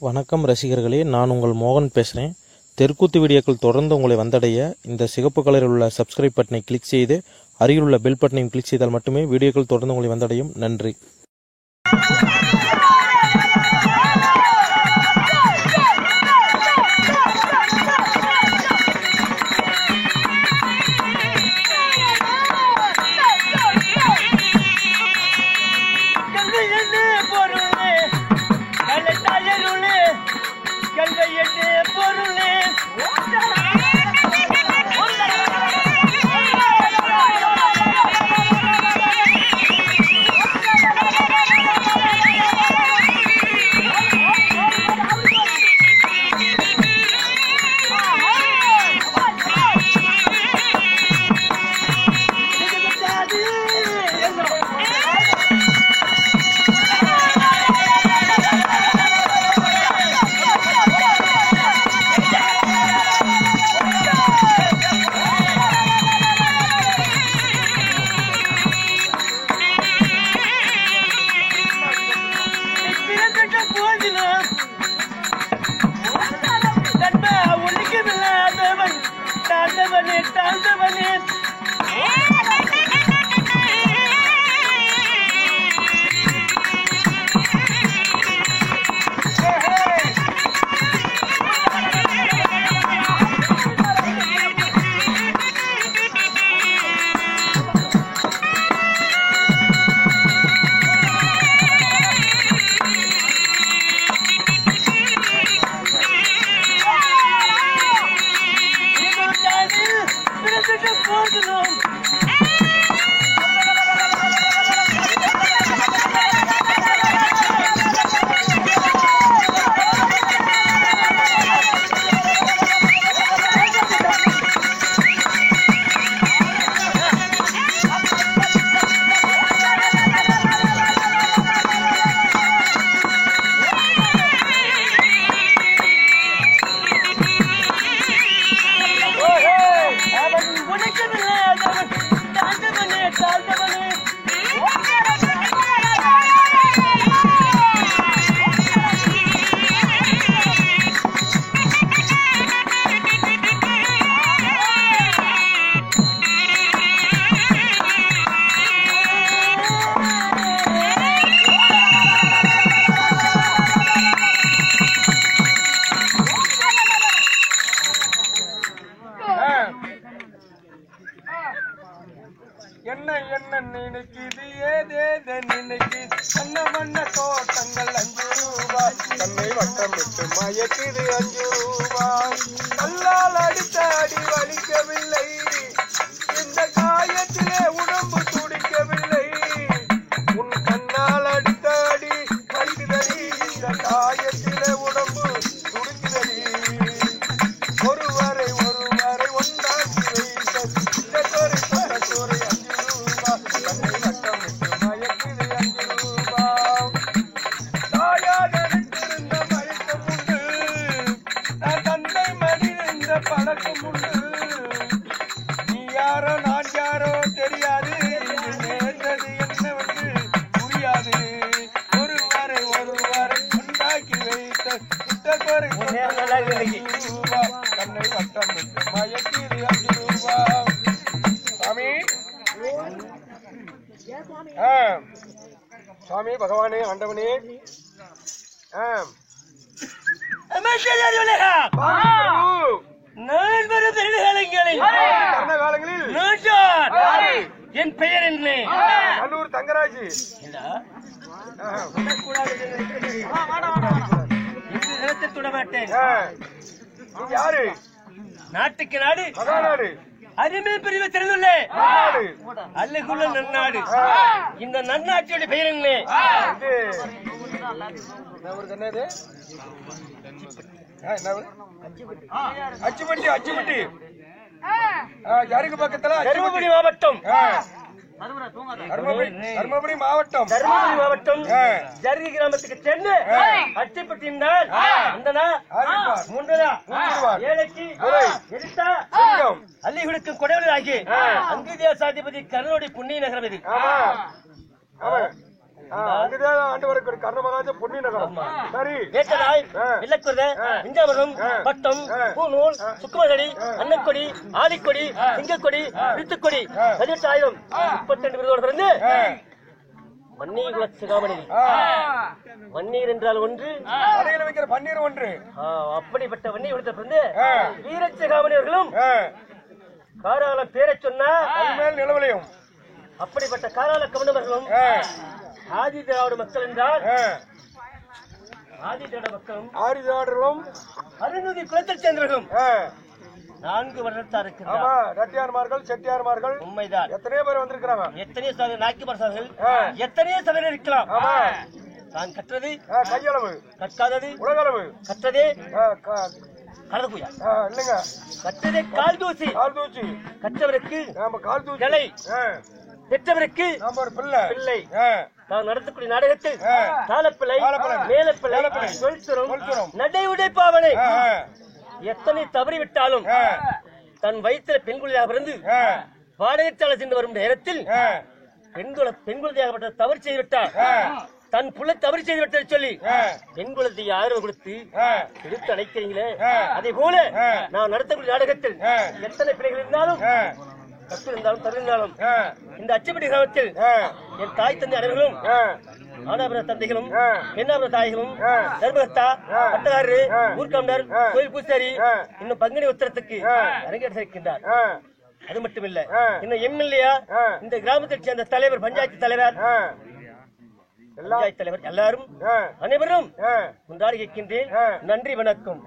வணக்கம் ரசிகர்களே, நான் உங்கள் மோகன் பேசுகிறேன். தெருக்கூத்து வீடியோக்கள் தொடர்ந்து உங்களை வந்தடைய இந்த சிகப்பு கலரில் உள்ள சப்ஸ்கிரைப் பட்டனை கிளிக் செய்து அருகில் உள்ள பெல் பட்டனையும் கிளிக் செய்தால் மட்டுமே வீடியோக்கள் தொடர்ந்து உங்களை வந்தடையும். நன்றி. என்ன என்ன நினைக்குது ஏதேத நினைக்கு வண்ண வண்ண தோட்டங்கள் 5 ரூபாய் தன்னை வட்டமிட்டு மயக்குது 5 ரூபாய் கல்லால் அடித்த அடி வலிக்கவில்லை இந்த காயத்திலே உடம்பு துடிக்கவில்லை உன் கண்ணால் அடித்த அடி வலிக்குதடி இந்த காயத்திலே உடம்பு துடிக்குதடி ஒருவரை ஒன்றாக்கி வைத்த சோரை பழக்கம் உண்டு நீ யாரோ நான் யாரோ தெரியாது நேர்ந்தது என்னவென்று புரியாது ஒருவரை உண்டாக்கி வைத்த குற்றக்குறை தன்னை வட்டம் விட்டு மயக்கிது 5 ரூபாய் சாமி சுவாமி பகவானே ஆண்டவனே என் பெயர் என்ன? நல்லூர் தங்கராஜ். தொட மாட்டேன். யாரு? நாட்டுக்கு நாடு மகாநாடு அருமை பிரிவு திறந்துள்ள அல்லகுள்ள நன்னாடு. இந்த நன்னாட்டியோட பெயர் என்ன? அச்சுப்பட்டி. அச்சுப்பட்டி யாருக்கு பக்கத்துல? தருமபுரி மாவட்டம். தருமபுரி மாவட்டம். தருமபுரி மாவட்டம் ஜர்கி கிராமத்துக்கு சென்று அச்சுப்பட்டி ஏழைக்கு எடுத்தா அள்ளிகுடுக்கு கொடைவலி ஆகி அங்கி தேசாதிபதி கருணோடி புண்ணிய நகரம் இது. அங்கதான் ஆண்டு வரக்கூடிய கர்ணமகாஜ பொன்னி நகரம். சரி, வேட்டநாய், வெள்ளக்குதிரை, விஞ்ஞாபனம், பட்டம், பூநூல், சுக்குமகடி, அன்னக்கொடி, ஆலிக்கொடி, சிங்கக்கொடி, வித்துக்கொடி, 18,000 32 விருதோடு பிறந்து மன்னீர் குல சிகாமணி. மன்னீர் என்றால் ஒன்று, அடையில வைக்கிற பன்னீர் ஒன்று. அப்படிப்பட்ட வன்னி குலத்தை பிறந்து வீர சிகாமணி அவர்களும் காரால பேரை சொன்னா மேல் நிலவலையும் அப்படிப்பட்ட காரால கவனவர்களும் ஆதி திராவிட மக்கள் என்றால் ஆதி திராவிட மக்களும் ஆரிதாடர்களும் அருணதி குலத்தைச் சேர்ந்தவர்களும் 4 வருடத்தார் இருக்கிறார். ரெட்டியார்மார்கள், செட்டியார்மார்கள் உண்மைதான். எத்தனையோ பேர் வந்திருக்கிறாங்க. எத்தனையோ சபை நாய்க்குமார்கள் எத்தனையோ சபையில் இருக்கலாம். நான் கற்றது கையளவு, கற்காதது உலகளவு, கற்றதே கலதுகுயா இல்லைங்க, கற்றதே கால் தூசி. கால் தூச்சி கற்றவருக்கு நாம கால் தூச்சி கிளை, பெற்றவருக்கு நாம ஒரு பிள்ளை. பிள்ளை. தான் நடத்தக்கூடிய நாடகத்தில் தாளப்பிள்ளை, மேலப்பிள்ளை, சொல்சுரம், நடை உடைப்பாவனை எத்தனை தவறிவிட்டாலும் தன் வயிற்றில பெண் குழந்தையாக பிறந்து பாடகச்சாலை சென்று வரும் நேரத்தில் பெண் குழந்தையாகப்பட்ட தவறு செய்துவிட்டார். தன் புள்ள தவறு செய்துவிட்டதை சொல்லி பெண் குழந்தையை ஆதரவு கொடுத்து எடுத்து அழைக்கிறீங்களே, அதே போல நான் நடத்தக்கூடிய நாடகத்தில் எத்தனை பிள்ளைகள் இருந்தாலும் கற்று இருந்தாலும் தருந்தாலும் இந்த அச்சப்பட்டி கிராமத்தில் என் தாய் தந்தை அனைவர்களும் ஆனாபுர தந்தைகளும் பெண்ணாபுர தாய்களும் தர்மகர்த்தா, பட்டதாரரு, ஊர்காமர், கோயில் பூசாரி இன்னும் பங்குனி உத்தரத்துக்கு அரங்கேற்ற இருக்கின்றார். அது மட்டும் இல்ல, இன்னும் எம்எல்ஏ இந்த கிராமத்தை சேர்ந்த தலைவர், பஞ்சாயத்து தலைவர், பஞ்சாயத்து தலைவர் எல்லாரும் அனைவரும் கொண்டாடி இருக்கின்றேன். நன்றி, வணக்கம்.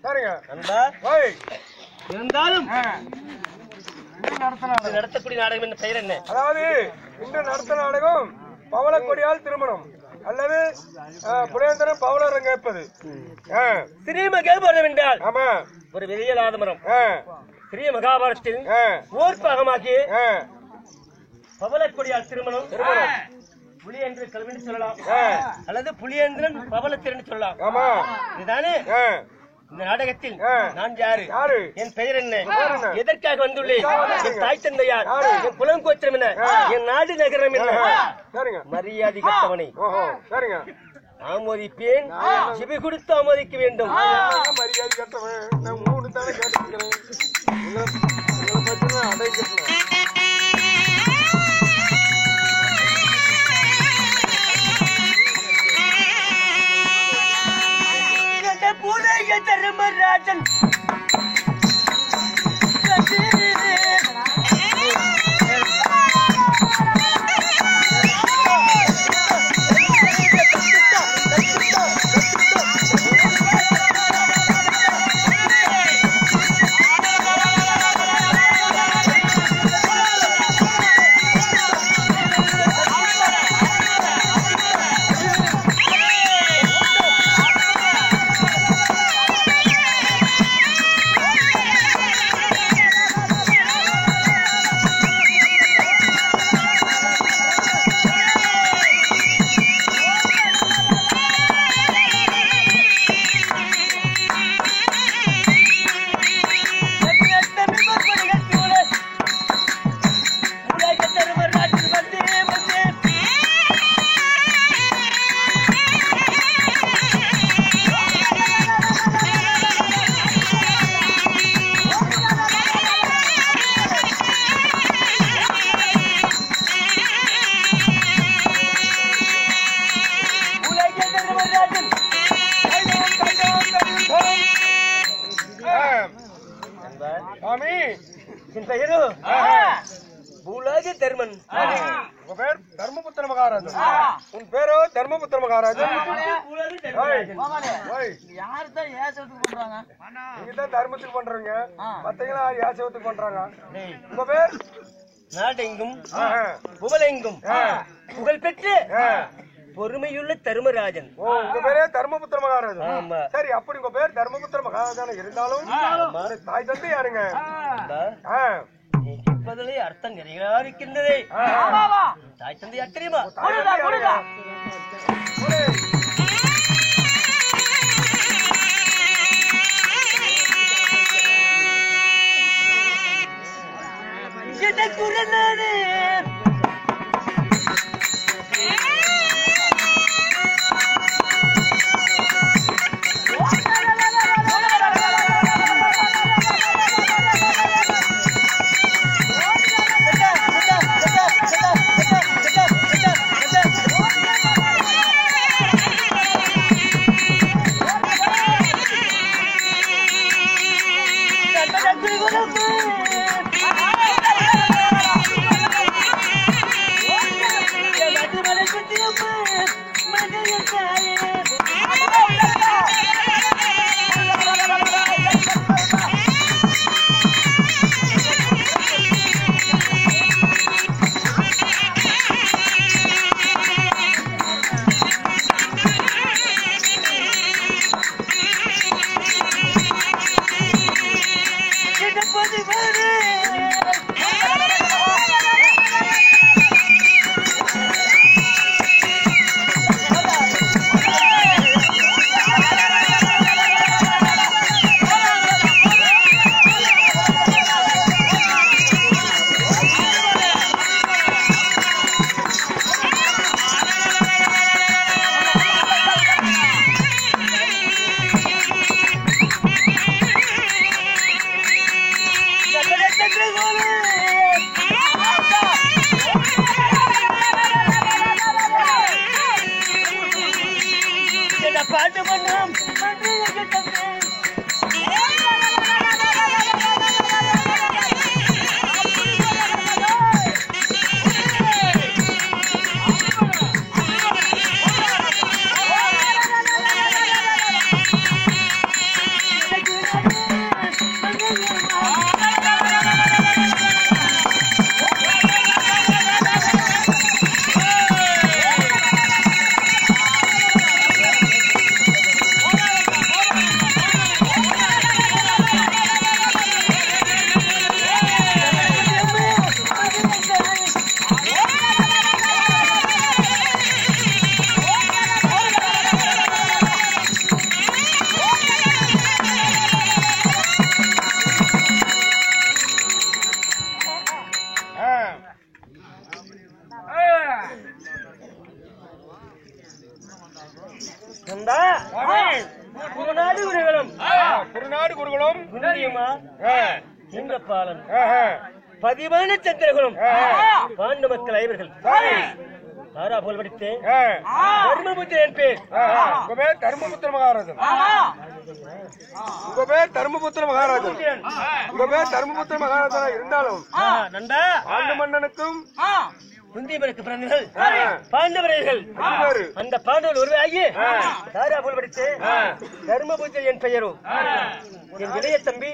சரிங்க நண்பா, இருந்தாலும் நடத்தக்கூடிய நாடகம் என்ன பெயர் என்ன? அதாவது இன்று நடத்த நாடகம் பவளக்கொடியால் திருமணம் அல்லது புலேந்திரன் பவளரம் கேட்பது. ஸ்ரீ மகாபாரதம் என்றால் ஆமா, ஒரு வெளியலாத மரம். ஸ்ரீ மகாபாரதத்தில் ஓர் பாகமாகி பவளக்கொடியால் திருமணம், புலி என்று கல்வி சொல்லலாம் அல்லது புலியேந்திரன் பவளத்திறன் சொல்லலாம். ஆமா, இதுதானே இந்த நாடகத்தில் நான் யாரு, என் பெயர் என்ன, எதற்காக வந்துள்ளேன், என் தாய் தந்தையார், என் குலம் கோத்திரம் என்ன, என் நாடு நகரம் என்ன, மரியாதை கட்டவனை ஆமோதிப்பேன். சிபி கொடுத்து ஆமோதிக்க வேண்டும். மரியாதை கட்டவன் நான் 3 தானே கேட்டுக்கிறேன். அடை கட்டணும். தர்மராஜன் தர்மன். உன் பேர் தர்மபுத்திர மகாராஜன். உன் பேரோ தர்மபுத்திர மகாராஜன். நீங்கதான் தர்மத்துக்கு பண்றீங்க, மத்தவங்களா யாசவத்துக்கு பண்றாங்க. உங்க பேர் நாடெங்கும் புகழெங்கும் புகழ் பெற்று பொறுமையுள்ள தர்மராஜன். உங்க பேரே தர்மபுத்திர மகாராஜன். சரி, அப்படி உங்க பேர் தர்மபுத்திர மகாராஜன் இருந்தாலும் தாய் தந்தை யாருங்க? கேட்பதிலே அர்த்தம் நிறையா இருக்கின்றதே. தாய் தந்தை யார் தெரியுமா? குருநாடு குருகுலம் பாலன் பதிவான சந்திரகுலம் பாண்டு மக்கள் ஐவர்கள் தாரா போல் படித்து தர்மபுத்திரன் பேர். உங்க பேர் தர்மபுத்திர மகாராஜன். உங்க பேர் தர்மபுத்திர மகாராஜன். உங்க பேர் தர்மபுத்திர மகாராஜனா இருந்தாலும் ஆண்டு மன்னனுக்கும் குந்தியவருக்கு பிறந்தவர்கள் பாண்டவர்கள். அந்த பாண்டவர் ஒருவராகி தாரா போல் படித்து தர்மபுத்திரன் என் பெயரோ என் இளைய தம்பி